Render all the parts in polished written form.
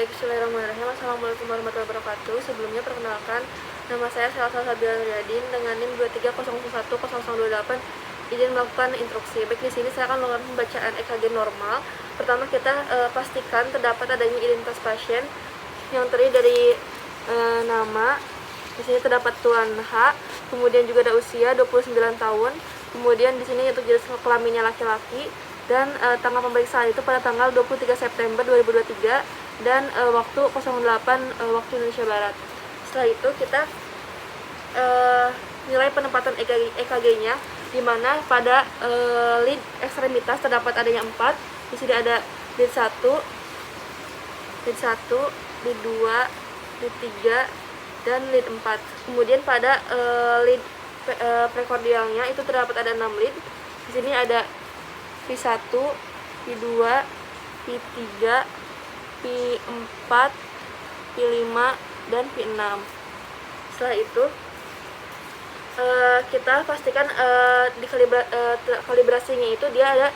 Bismillahirrahmanirrahim. Assalamualaikum warahmatullahi wabarakatuh. Sebelumnya perkenalkan, nama saya Selsa Sabila Riyadin dengan NIM 230110028. Izin melakukan instruksi. Baik, di sini saya akan melakukan pembacaan EKG normal. Pertama kita pastikan terdapat adanya identitas pasien yang terdiri dari nama. Di sini terdapat Tuan H, kemudian juga ada usia 29 tahun. Kemudian di sini untuk jenis kelaminnya laki-laki dan tanggal pemeriksaan itu pada tanggal 23 September 2023 dan waktu 08 waktu Indonesia Barat. Setelah itu kita nilai penempatan EKG-nya, di mana pada lead ekstremitas terdapat adanya 4. Di sini ada lead 1, lead 2, lead 3, dan lead 4. Kemudian pada lead prekordialnya itu terdapat ada 6 lead. Di sini ada P1, P2, P3, P4, P5, dan P6. Setelah itu kita pastikan di kalibrasinya itu dia ada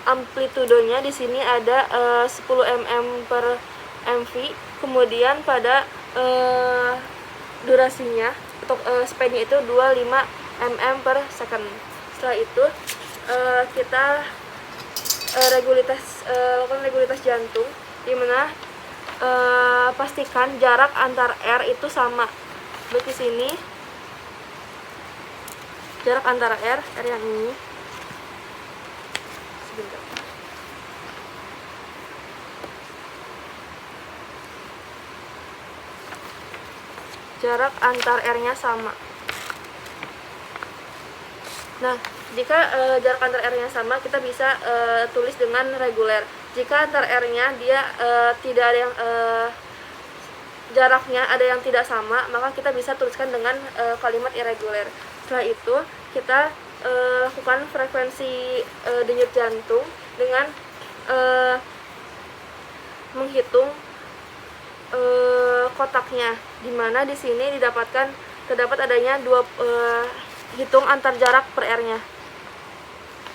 amplitudonya, di sini ada 10 mm per mV. Kemudian pada durasinya untuk speednya itu 25 mm per second. Setelah itu kita lakukan regulitas jantung, dimana pastikan jarak antar R itu sama. Baik, di sini jarak antara R yang ini, sebentar. Jarak antar R-nya sama. Nah, jika jarak antar R-nya sama, kita bisa tulis dengan reguler. Jika antar R-nya dia tidak ada yang jaraknya ada yang tidak sama, maka kita bisa tuliskan dengan kalimat irregular. Setelah itu kita lakukan frekuensi denyut jantung dengan menghitung kotaknya, dimana di sini terdapat adanya hitung antar jarak per R-nya,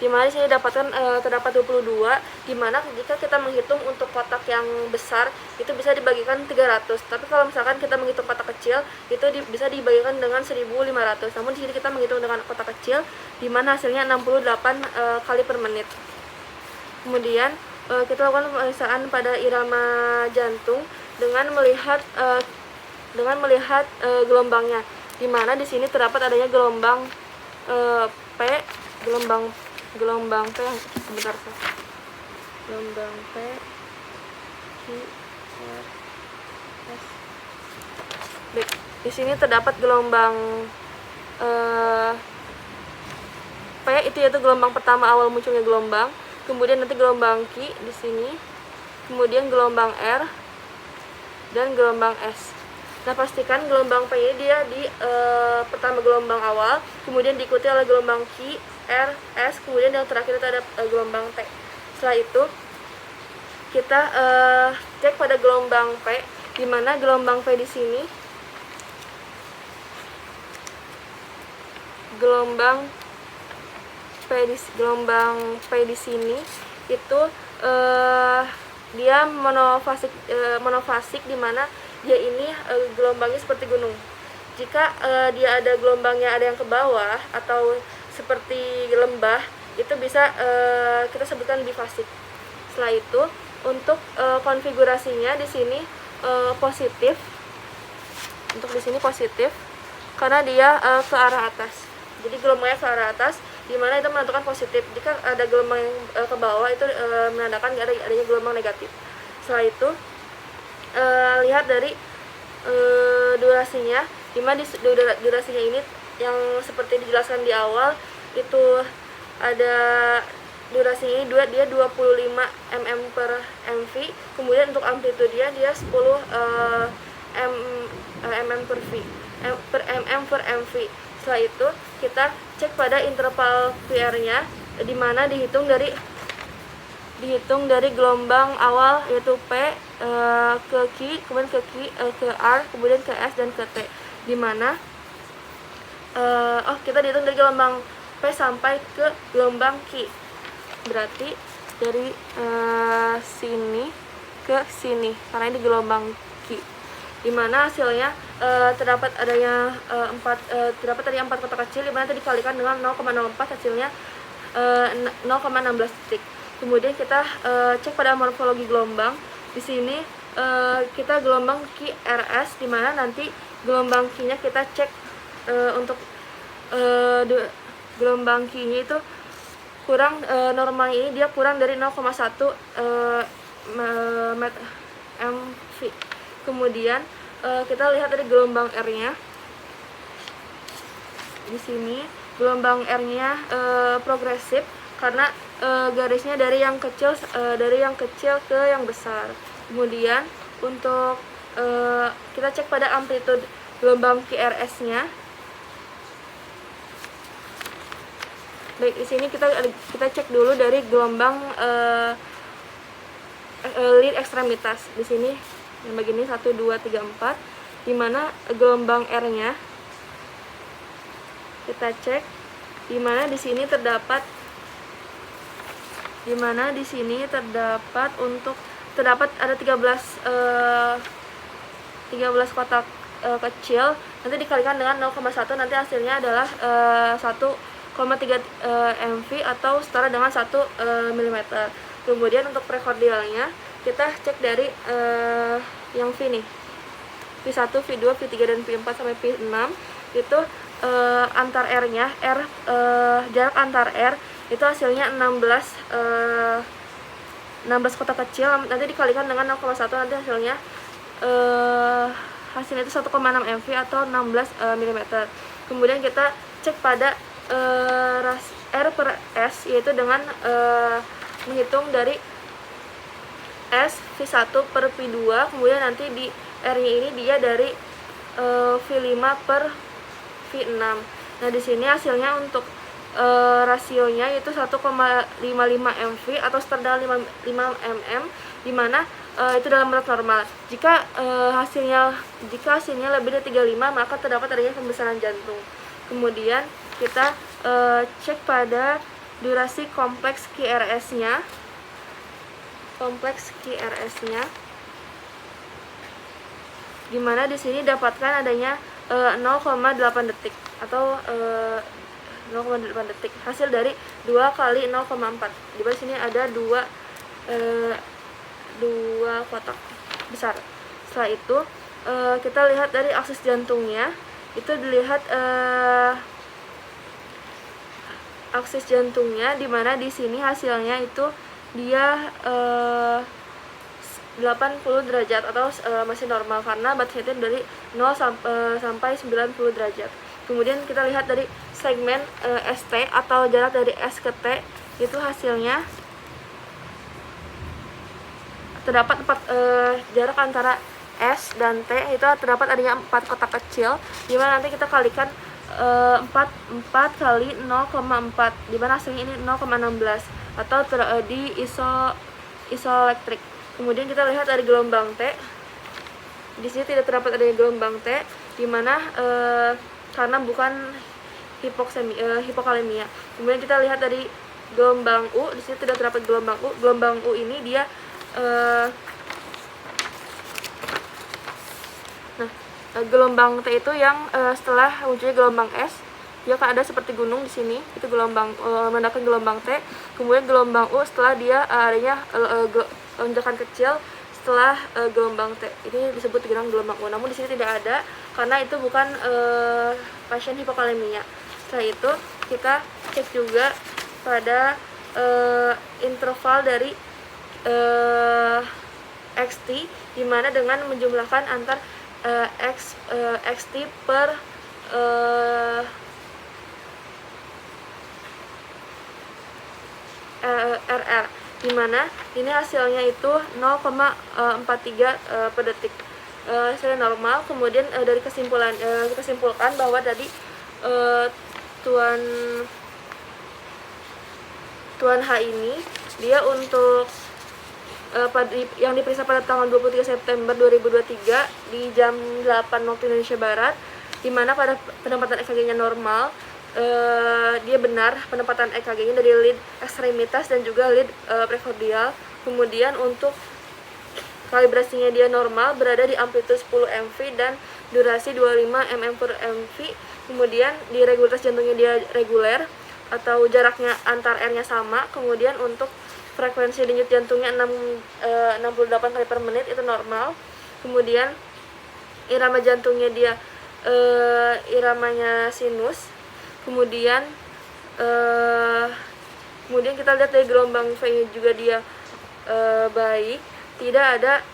dimana di sini terdapat 22, dimana jika kita menghitung untuk kotak yang besar itu bisa dibagikan 300, tapi kalau misalkan kita menghitung kotak kecil itu bisa dibagikan dengan 1500. Namun di sini kita menghitung dengan kotak kecil, dimana hasilnya 68 kali per menit. Kemudian kita lakukan pemeriksaan pada irama jantung dengan melihat gelombangnya, dimana di sini terdapat adanya gelombang P, gelombang P, sebentar, gelombang P, Q, R, S. Baik, di sini terdapat gelombang P itu yaitu gelombang pertama awal munculnya gelombang, kemudian nanti gelombang Q di sini, kemudian gelombang R dan gelombang S. Nah, pastikan gelombang P ini dia di pertama gelombang awal, kemudian diikuti oleh gelombang Q, R, S, kemudian yang terakhir itu ada gelombang T. Setelah itu kita cek pada gelombang P, di mana gelombang P di sini, gelombang P di sini itu dia monofasik, di mana dia ini gelombangnya seperti gunung. Jika dia ada gelombangnya ada yang ke bawah atau seperti lembah, itu bisa kita sebutkan bifasik. Setelah itu untuk konfigurasinya di sini positif. Untuk di sini positif karena dia ke arah atas. Jadi gelombangnya ke arah atas, di mana itu menentukan positif. Jika ada gelombang yang ke bawah itu menandakan adanya gelombang negatif. Setelah itu lihat dari durasinya, dimana durasinya ini yang seperti dijelaskan di awal itu ada durasinya dia 25 mm per mV, kemudian untuk amplitude dia 10 mm per per mV. Setelah itu kita cek pada interval PR-nya, di mana dihitung dari gelombang awal yaitu P ke Q, kemudian ke R, kemudian ke S dan ke T, di mana kita dihitung dari gelombang P sampai ke gelombang Q. Berarti dari sini ke sini karena ini gelombang Q, dimana hasilnya terdapat adanya 4 kotak kecil, dimana tadi dikalikan dengan 0,04 hasilnya 0,16 detik. Kemudian kita cek pada morfologi gelombang. Di sini kita gelombang QRS, dimana nanti gelombang Q-nya kita cek untuk gelombang Q-nya itu kurang, normalnya ini dia kurang dari 0,1 mV. Kemudian kita lihat dari gelombang R-nya. Di sini gelombang R-nya progresif karena garisnya dari yang kecil ke yang besar. Kemudian untuk kita cek pada amplitude gelombang QRS-nya. Baik, di sini kita cek dulu dari gelombang lead ekstremitas. Di sini begini 1 2 3 4, di mana gelombang R-nya kita cek, di mana di sini terdapat ada 13 kotak kecil, nanti dikalikan dengan 0,1, nanti hasilnya adalah 1,3 mV atau setara dengan 1 mm. Kemudian untuk prekordialnya kita cek dari yang V nih, V1, V2, V3, dan V4 sampai V6 itu antar R-nya, jarak antar R itu hasilnya 16 kotak kecil, nanti dikalikan dengan 0,1, nanti hasilnya itu 1,6 mV atau 16 mm. Kemudian kita cek pada R per S, yaitu dengan menghitung dari S V1 per V2, kemudian nanti di R-nya ini dia dari V5 per V6. Nah, di sini hasilnya untuk rasionya yaitu 1,55 mV atau setara dengan 5 mm, di mana itu dalam berat normal. Jika hasilnya lebih dari 35, maka terdapat adanya pembesaran jantung. Kemudian kita cek pada durasi kompleks QRS-nya. Dimana di sini dapatkan adanya 0,8 detik atau 0,8 detik hasil dari 2 kali 0,4. Di bawah sini ada dua kotak besar. Setelah itu kita lihat dari aksis jantungnya, itu dilihat aksis jantungnya, dimana di sini hasilnya itu dia 80 derajat atau masih normal karena batasnya itu dari 0 sampai 90 derajat. Kemudian kita lihat dari segmen ST atau jarak dari S ke T, itu hasilnya terdapat jarak antara S dan T itu terdapat adanya 4 kotak kecil, dimana nanti kita kalikan 4 kali 0,4, dimana hasilnya ini 0,16 atau di isoelektrik. Kemudian kita lihat dari gelombang T. Di sini tidak terdapat adanya gelombang T, dimana karena bukan hipokalemia. Kemudian kita lihat dari gelombang U. Di sini tidak terdapat gelombang U. Gelombang U ini dia gelombang T itu yang setelah munculnya gelombang S, dia akan ada seperti gunung di sini, itu gelombang menandakan gelombang T. Kemudian gelombang U setelah dia adanya lonjakan kecil setelah gelombang T, ini disebut gelombang U. Namun di sini tidak ada karena itu bukan pasien hipokalemia. Setelah itu kita cek juga pada interval dari XT, dimana dengan menjumlahkan antar XT per RR, dimana ini hasilnya itu 0,43 per detik, hasilnya normal. Kemudian dari kesimpulan kita simpulkan bahwa tadi Tuan H ini dia untuk yang diperiksa pada tanggal 23 September 2023 di jam 8 waktu Indonesia Barat, di mana pada penempatan EKG-nya normal. Dia benar penempatan EKG-nya dari lead ekstremitas dan juga lead prekordial. Kemudian untuk kalibrasinya dia normal, berada di amplitude 10 mV dan durasi 25 mm per mV. Kemudian di regularitas jantungnya dia reguler atau jaraknya antar R-nya sama. Kemudian untuk frekuensi denyut jantungnya 68 kali per menit, itu normal. Kemudian irama jantungnya dia iramanya sinus. Kemudian kita lihat dari gelombang V-nya juga dia baik, tidak ada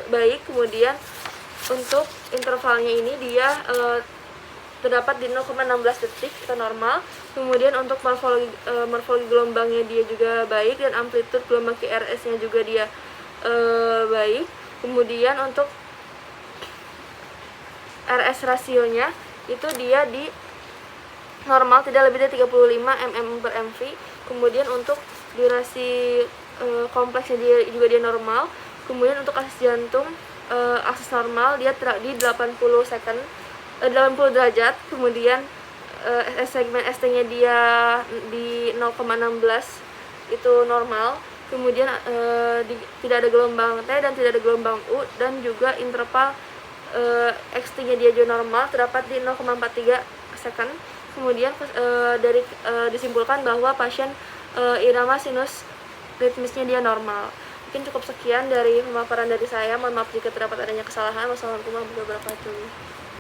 baik. Kemudian untuk intervalnya ini dia terdapat di 0,16 detik, itu normal. Kemudian untuk morfologi gelombangnya dia juga baik, dan amplitude gelombang QRS-nya juga dia baik. Kemudian untuk RS rasionya itu dia di normal, tidak lebih dari 35 mm per mV. Kemudian untuk durasi kompleksnya dia juga normal. Kemudian untuk aksis jantung aksis normal dia di 80 derajat. Kemudian segmen ST-nya dia di 0,16, itu normal. Kemudian tidak ada gelombang T dan tidak ada gelombang U, dan juga interval XT-nya dia juga normal, terdapat di 0,43 second. Kemudian disimpulkan bahwa pasien irama sinus ritmisnya dia normal. Mungkin cukup sekian dari pemaparan dari saya. Mohon maaf jika terdapat adanya kesalahan. Wassalamualaikum warahmatullahi wabarakatuh.